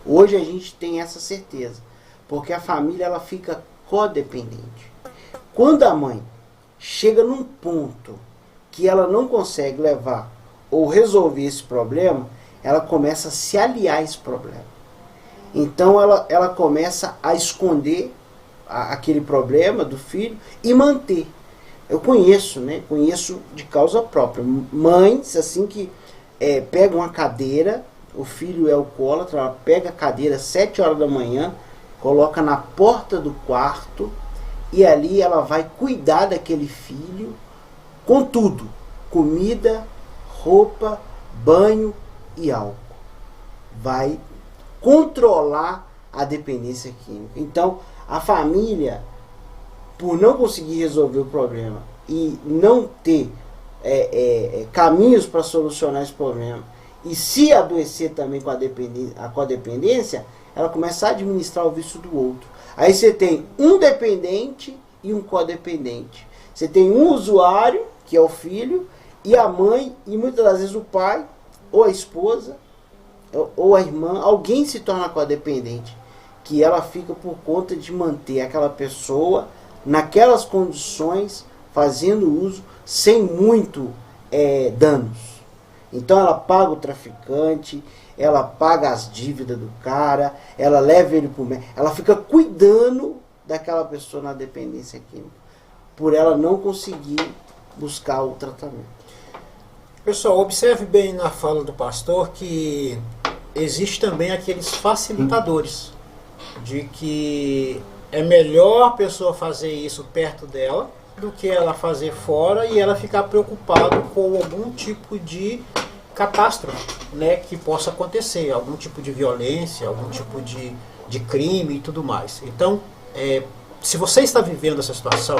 Speaker 2: Hoje a gente tem essa certeza, porque a família ela fica codependente. Quando a mãe chega num ponto que ela não consegue levar ou resolver esse problema, ela começa a se aliar a esse problema. Então ela começa a esconder aquele problema do filho e manter. Eu conheço, né? Conheço de causa própria. Mães assim que pegam uma cadeira, o filho é alcoólatra, ela pega a cadeira às 7 horas da manhã, coloca na porta do quarto e ali ela vai cuidar daquele filho com tudo: comida, roupa, banho e álcool. Vai controlar a dependência química. Então, a família, por não conseguir resolver o problema e não ter caminhos para solucionar esse problema, e se adoecer também com a codependência, ela começa a administrar o vício do outro. Aí você tem um dependente e um codependente. Você tem um usuário, que é o filho, e a mãe, e muitas das vezes o pai, ou a esposa, ou a irmã. Alguém se torna codependente, que ela fica por conta de manter aquela pessoa naquelas condições, fazendo uso, sem muito danos. Então ela paga o traficante, ela paga as dívidas do cara, ela leva ele para o médico, ela fica cuidando daquela pessoa na dependência química, por ela não conseguir buscar o tratamento.
Speaker 1: Pessoal, observe bem na fala do pastor que existe também aqueles facilitadores, de que é melhor a pessoa fazer isso perto dela do que ela fazer fora e ela ficar preocupada com algum tipo de catástrofe, né, que possa acontecer, algum tipo de violência, algum tipo de crime e tudo mais. Então, se você está vivendo essa situação,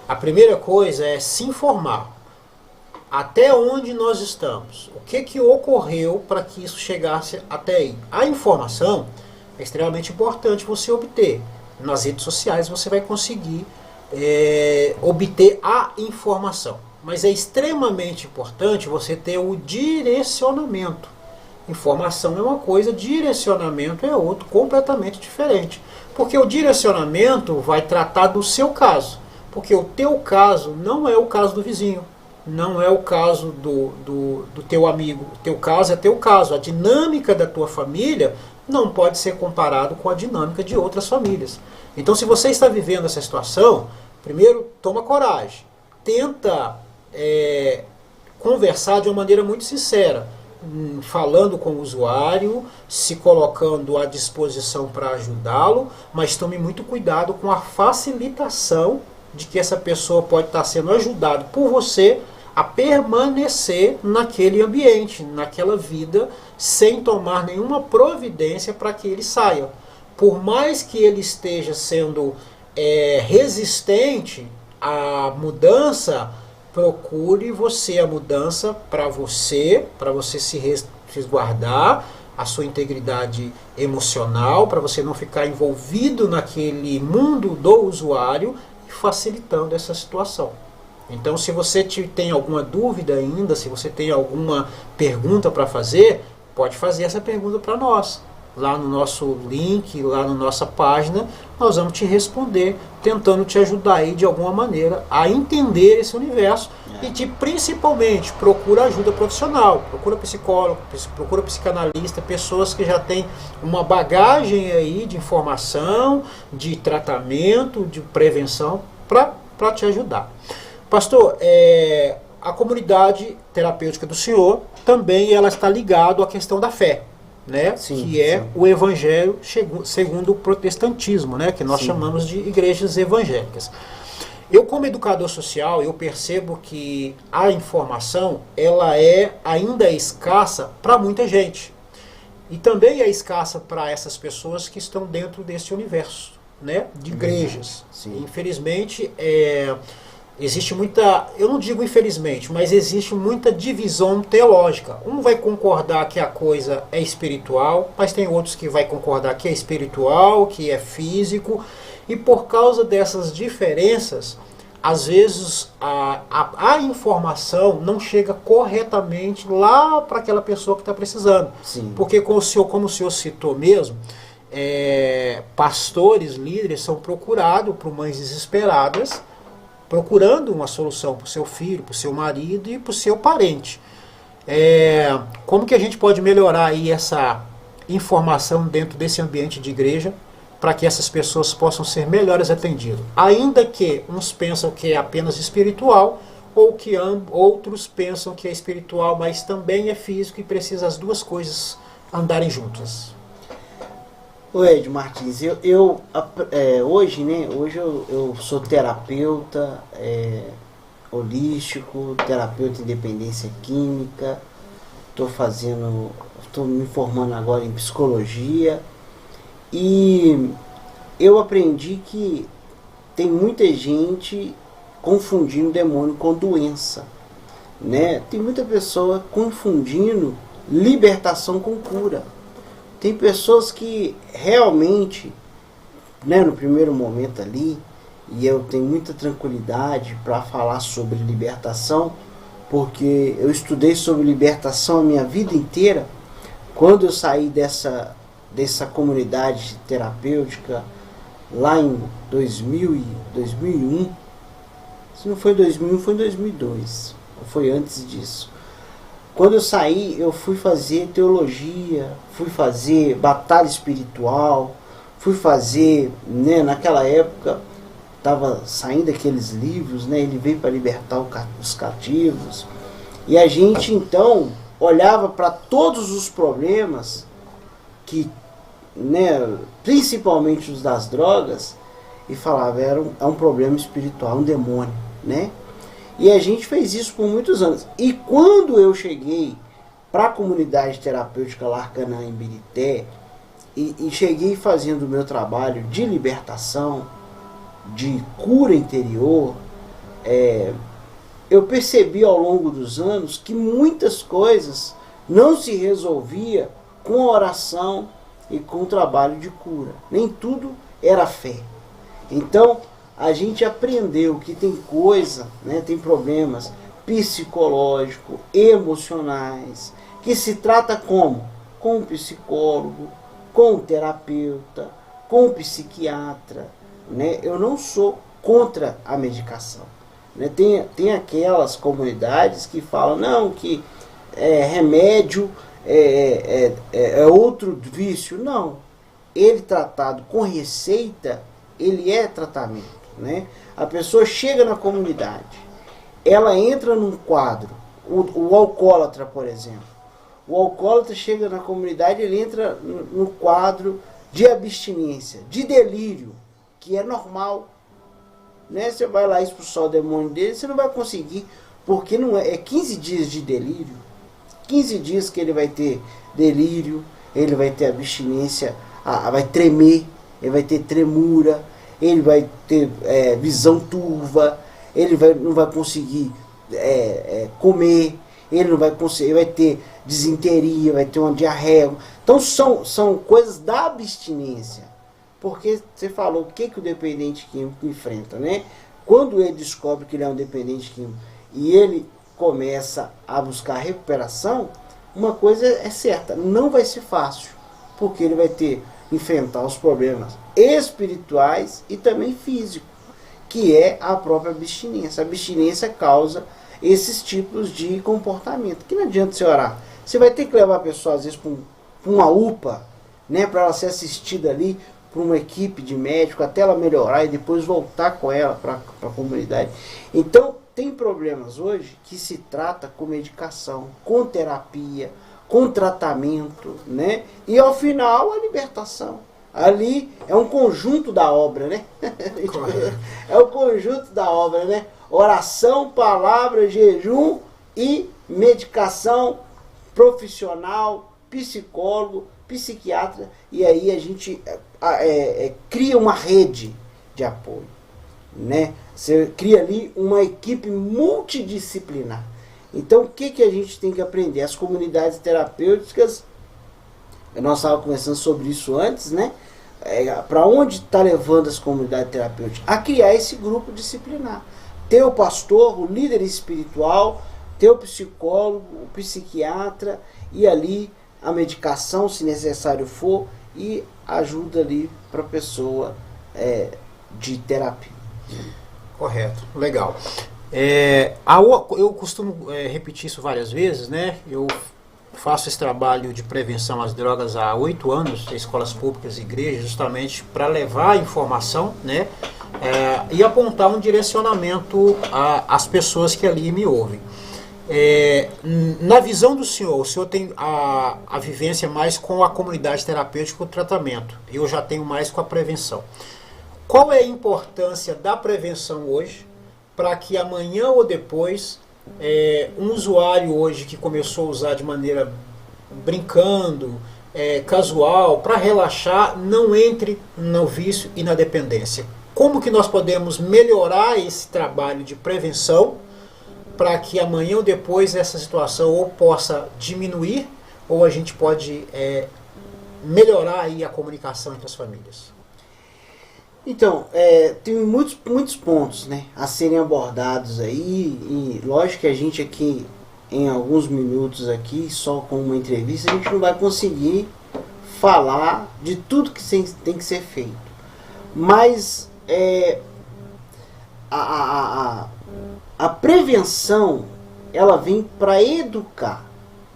Speaker 1: a primeira coisa é se informar. Até onde nós estamos? O que ocorreu para que isso chegasse até aí? A informação é extremamente importante você obter. Nas redes sociais você vai conseguir obter a informação. Mas é extremamente importante você ter o direcionamento. Informação é uma coisa, direcionamento é outro, completamente diferente. Porque o direcionamento vai tratar do seu caso. Porque o teu caso não é o caso do vizinho. Não é o caso do teu amigo. O teu caso é teu caso. A dinâmica da tua família não pode ser comparado com a dinâmica de outras famílias. Então, se você está vivendo essa situação, primeiro, toma coragem. Tenta conversar de uma maneira muito sincera, falando com o usuário, se colocando à disposição para ajudá-lo, mas tome muito cuidado com a facilitação de que essa pessoa pode estar sendo ajudada por você a permanecer naquele ambiente, naquela vida, sem tomar nenhuma providência para que ele saia. Por mais que ele esteja sendo resistente à mudança, procure você a mudança para você se resguardar a sua integridade emocional, para você não ficar envolvido naquele mundo do usuário, facilitando essa situação. Então, se você tem alguma dúvida ainda, se você tem alguma pergunta para fazer, pode fazer essa pergunta para nós. Lá no nosso link, lá na nossa página, nós vamos te responder, tentando te ajudar aí de alguma maneira a entender esse universo e principalmente procura ajuda profissional, procura psicólogo, procura psicanalista, pessoas que já têm uma bagagem aí de informação, de tratamento, de prevenção para te ajudar. Pastor, a comunidade terapêutica do senhor também ela está ligada à questão da fé, né?
Speaker 2: Sim,
Speaker 1: que é
Speaker 2: sim.
Speaker 1: o evangelho segundo o protestantismo, né? Que nós
Speaker 2: Sim.
Speaker 1: chamamos de igrejas evangélicas. Eu, como educador social, eu percebo que a informação ela é ainda escassa para muita gente. E também é escassa para essas pessoas que estão dentro desse universo, né, de igrejas.
Speaker 2: Sim.
Speaker 1: Infelizmente, existe muita, eu não digo infelizmente, mas existe muita divisão teológica. Um vai concordar que a coisa é espiritual, mas tem outros que vai concordar que é espiritual, que é físico, e por causa dessas diferenças, às vezes a informação não chega corretamente lá para aquela pessoa que está precisando.
Speaker 2: Sim.
Speaker 1: Porque como o senhor citou mesmo, pastores, líderes são procurados por mães desesperadas, procurando uma solução para o seu filho, para o seu marido e para o seu parente. Como que a gente pode melhorar aí essa informação dentro desse ambiente de igreja para que essas pessoas possam ser melhores atendidas? Ainda que uns pensam que é apenas espiritual, ou que outros pensam que é espiritual, mas também é físico e precisa as duas coisas andarem juntas.
Speaker 2: Ô Ed Martins, hoje, né, eu sou terapeuta holístico, terapeuta em dependência química, estou me formando agora em psicologia, e eu aprendi que tem muita gente confundindo demônio com doença, né? Tem muita pessoa confundindo libertação com cura. Tem pessoas que realmente, né, no primeiro momento ali, e eu tenho muita tranquilidade para falar sobre libertação, porque eu estudei sobre libertação a minha vida inteira. Quando eu saí dessa comunidade terapêutica lá em 2001, se não foi em 2001, foi em 2002, ou foi antes disso. Quando eu saí, eu fui fazer teologia, fui fazer batalha espiritual, fui fazer, né, naquela época, estava saindo aqueles livros, né, ele veio para libertar os cativos, e a gente então olhava para todos os problemas, que, né, principalmente os das drogas, e falava, é um problema espiritual, um demônio, né? E a gente fez isso por muitos anos. E quando eu cheguei para a comunidade terapêutica Larcanã em Birité, e cheguei fazendo o meu trabalho de libertação, de cura interior, eu percebi ao longo dos anos que muitas coisas não se resolvia com a oração e com o trabalho de cura. Nem tudo era fé. Então, a gente aprendeu que tem coisa, né, tem problemas psicológicos, emocionais, que se trata como? Com um psicólogo, com um terapeuta, com um psiquiatra, né? Eu não sou contra a medicação, né? Tem aquelas comunidades que falam, não, que remédio é outro vício. Não, ele tratado com receita, ele é tratamento. Né? A pessoa chega na comunidade, ela entra num quadro, o alcoólatra, por exemplo. O alcoólatra chega na comunidade, ele entra no quadro de abstinência, de delírio, que é normal. Né? Você vai lá expulsar o demônio dele, você não vai conseguir, porque não é 15 dias de delírio, 15 dias que ele vai ter delírio, ele vai ter abstinência, vai tremer, ele vai ter tremura, ele vai ter visão turva, ele não vai conseguir comer, ele não vai conseguir, vai ter disenteria, vai ter uma diarreia. Então são coisas da abstinência. Porque você falou o que o dependente químico enfrenta, né? Quando ele descobre que ele é um dependente químico e ele começa a buscar recuperação, uma coisa é certa, não vai ser fácil, porque ele vai enfrentar os problemas espirituais e também físicos, que é a própria abstinência. A abstinência causa esses tipos de comportamento, que não adianta você orar. Você vai ter que levar a pessoa, às vezes, para uma UPA, né, para ela ser assistida ali por uma equipe de médico, até ela melhorar e depois voltar com ela para a comunidade. Então, tem problemas hoje que se trata com medicação, com terapia, com tratamento, né? E ao final a libertação. Ali é um conjunto da obra, né? É o conjunto da obra, né? Oração, palavra, jejum e medicação, profissional, psicólogo, psiquiatra, e aí a gente cria uma rede de apoio, né? Você cria ali uma equipe multidisciplinar. Então, o que a gente tem que aprender? As comunidades terapêuticas, nós estávamos conversando sobre isso antes, né? Para onde está levando as comunidades terapêuticas? A criar esse grupo disciplinar. Ter o pastor, o líder espiritual, ter o psicólogo, o psiquiatra, e ali a medicação, se necessário for, e ajuda ali para a pessoa de terapia.
Speaker 1: Correto, legal. Eu costumo repetir isso várias vezes, né? Eu faço esse trabalho de prevenção às drogas há 8 anos, em escolas públicas e igrejas, justamente para levar a informação, né? E apontar um direcionamento às pessoas que ali me ouvem. Na visão do senhor, o senhor tem a vivência mais com a comunidade terapêutica e o tratamento. Eu já tenho mais com a prevenção. Qual é a importância da prevenção hoje para que amanhã ou depois um usuário hoje que começou a usar de maneira brincando, casual, para relaxar, não entre no vício e na dependência? Como que nós podemos melhorar esse trabalho de prevenção para que amanhã ou depois essa situação ou possa diminuir ou a gente pode melhorar aí a comunicação entre as famílias?
Speaker 2: Então, tem muitos pontos, né, a serem abordados aí, e lógico que a gente aqui, em alguns minutos aqui, só com uma entrevista, a gente não vai conseguir falar de tudo que tem que ser feito. Mas a prevenção, ela vem para educar,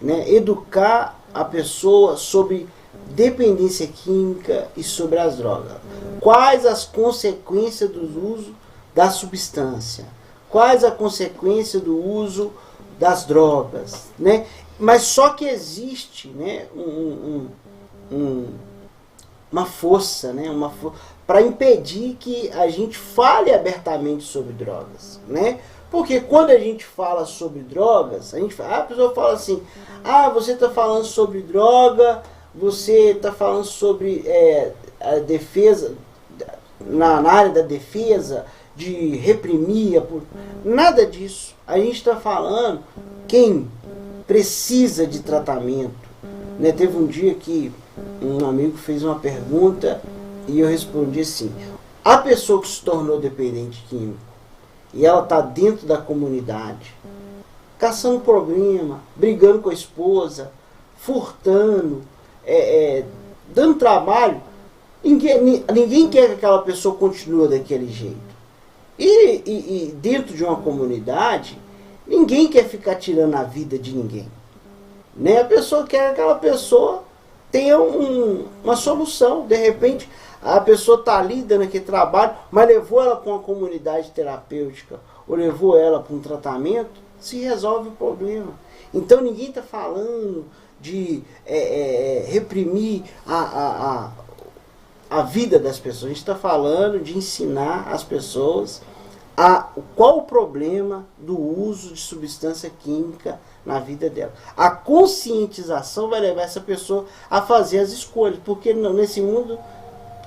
Speaker 2: né, educar a pessoa sobre dependência química e sobre as drogas. Quais as consequências do uso da substância? Quais a consequência do uso das drogas, né? Mas só que existe, né, uma força, né, para impedir que a gente fale abertamente sobre drogas, né? Porque quando a gente fala sobre drogas, a pessoa fala assim: você está falando sobre droga, você está falando sobre a defesa, na área da defesa, de reprimir. Nada disso. A gente está falando quem precisa de tratamento, né? Teve um dia que um amigo fez uma pergunta e eu respondi assim: a pessoa que se tornou dependente químico e ela está dentro da comunidade, caçando problema, brigando com a esposa, furtando, dando trabalho, ninguém quer que aquela pessoa continue daquele jeito. E dentro de uma comunidade, ninguém quer ficar tirando a vida de ninguém, né? A pessoa quer que aquela pessoa tenha uma solução. De repente, a pessoa está ali dando aquele trabalho, mas levou ela para uma comunidade terapêutica, ou levou ela para um tratamento, se resolve o problema. Então ninguém está falando de reprimir a vida das pessoas. A gente está falando de ensinar as pessoas qual o problema do uso de substância química na vida dela. A conscientização vai levar essa pessoa a fazer as escolhas, porque nesse mundo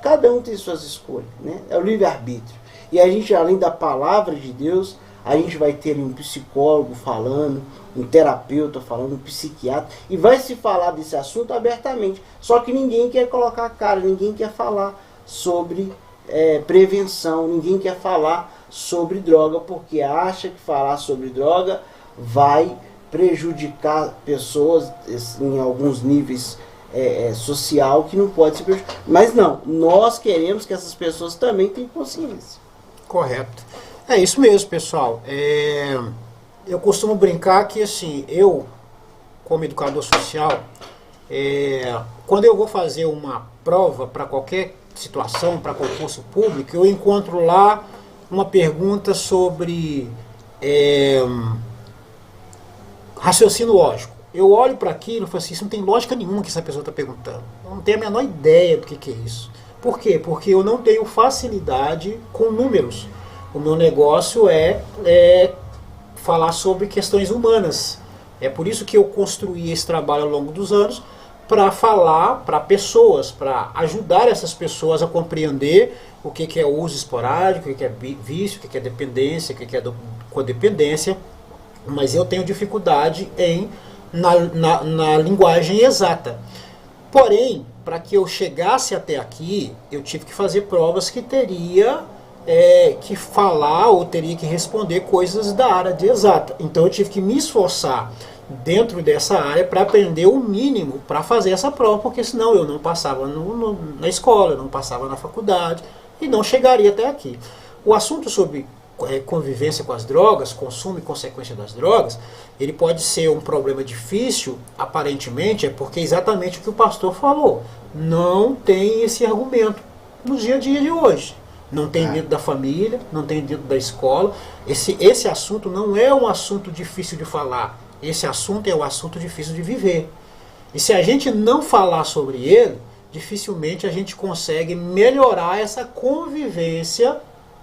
Speaker 2: cada um tem suas escolhas, né? É o livre-arbítrio. E a gente, além da palavra de Deus, a gente vai ter um psicólogo falando, um terapeuta falando, um psiquiatra, e vai se falar desse assunto abertamente. Só que ninguém quer colocar a cara, ninguém quer falar sobre prevenção, ninguém quer falar sobre droga, porque acha que falar sobre droga vai prejudicar pessoas em alguns níveis social, que não pode se prejudicar. Mas não, nós queremos que essas pessoas também tenham consciência.
Speaker 1: Correto. É isso mesmo, pessoal. Eu costumo brincar que, assim, eu, como educador social, quando eu vou fazer uma prova para qualquer situação, para concurso público, eu encontro lá uma pergunta sobre raciocínio lógico. Eu olho para aquilo e falo assim: isso não tem lógica nenhuma que essa pessoa está perguntando. Eu não tenho a menor ideia do que é isso. Por quê? Porque eu não tenho facilidade com números. O meu negócio é falar sobre questões humanas. É por isso que eu construí esse trabalho ao longo dos anos, para falar para pessoas, para ajudar essas pessoas a compreender o que é uso esporádico, o que é vício, o que é dependência, o que é codependência, mas eu tenho dificuldade na linguagem exata. Porém, para que eu chegasse até aqui, eu tive que fazer provas que teria que falar ou teria que responder coisas da área de exata. Então eu tive que me esforçar dentro dessa área para aprender o mínimo para fazer essa prova, porque senão eu não passava na escola, eu não passava na faculdade e não chegaria até aqui. O assunto sobre convivência com as drogas, consumo e consequência das drogas, ele pode ser um problema difícil, aparentemente, porque exatamente o que o pastor falou. Não tem esse argumento no dia a dia de hoje. Não tem dentro da família, não tem dentro da escola. Esse assunto não é um assunto difícil de falar. Esse assunto é um assunto difícil de viver. E se a gente não falar sobre ele, dificilmente a gente consegue melhorar essa convivência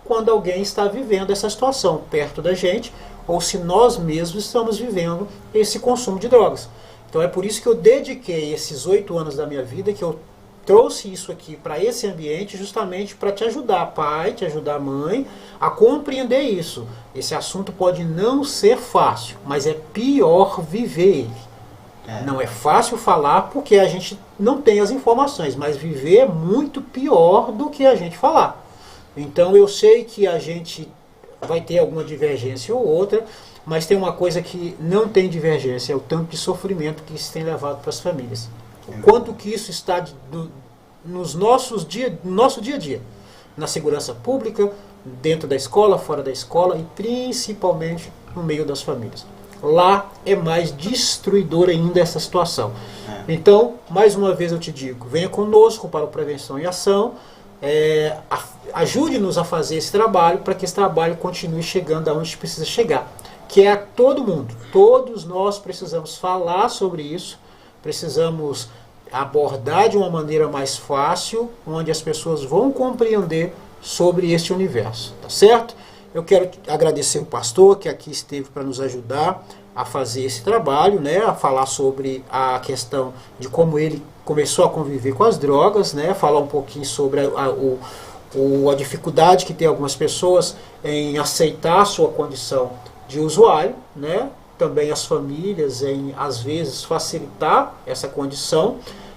Speaker 1: quando alguém está vivendo essa situação perto da gente, ou se nós mesmos estamos vivendo esse consumo de drogas. Então é por isso que eu dediquei esses 8 anos da minha vida, que eu trouxe isso aqui para esse ambiente, justamente para te ajudar, pai, te ajudar, mãe, a compreender isso. Esse assunto pode não ser fácil, mas é pior viver ele. Não é fácil falar porque a gente não tem as informações, mas viver é muito pior do que a gente falar. Então eu sei que a gente vai ter alguma divergência ou outra, mas tem uma coisa que não tem divergência, é o tanto de sofrimento que isso tem levado para as famílias. O quanto que isso está no nosso dia a dia, na segurança pública, dentro da escola, fora da escola e principalmente no meio das famílias. Lá é mais destruidor ainda essa situação. Então, mais uma vez eu te digo, venha conosco para o Prevenção e Ação, ajude-nos a fazer esse trabalho para que esse trabalho continue chegando aonde precisa chegar, que é a todo mundo. Todos nós precisamos falar sobre isso, precisamos abordar de uma maneira mais fácil, onde as pessoas vão compreender sobre este universo, tá certo? Eu quero agradecer o pastor que aqui esteve para nos ajudar a fazer esse trabalho, né, a falar sobre a questão de como ele começou a conviver com as drogas, né, falar um pouquinho sobre a dificuldade que tem algumas pessoas em aceitar a sua condição de usuário, né, também as famílias em, às vezes, facilitar essa condição.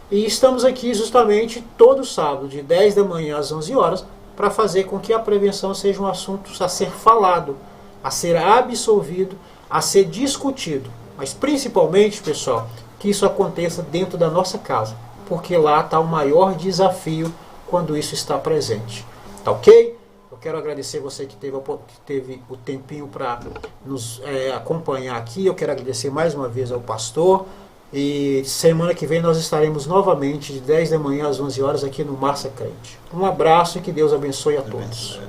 Speaker 1: E estamos aqui justamente todo sábado, de 10 da manhã às 11 horas, para fazer com que a prevenção seja um assunto a ser falado, a ser absolvido, a ser discutido. Mas principalmente, pessoal, que isso aconteça dentro da nossa casa, porque lá está o maior desafio quando isso está presente. Tá ok? Eu quero agradecer você que teve o tempinho para nos acompanhar aqui. Eu quero agradecer mais uma vez ao pastor. E semana que vem nós estaremos novamente de 10 da manhã às 11 horas aqui no Massa Crente. Um abraço e que Deus abençoe a todos.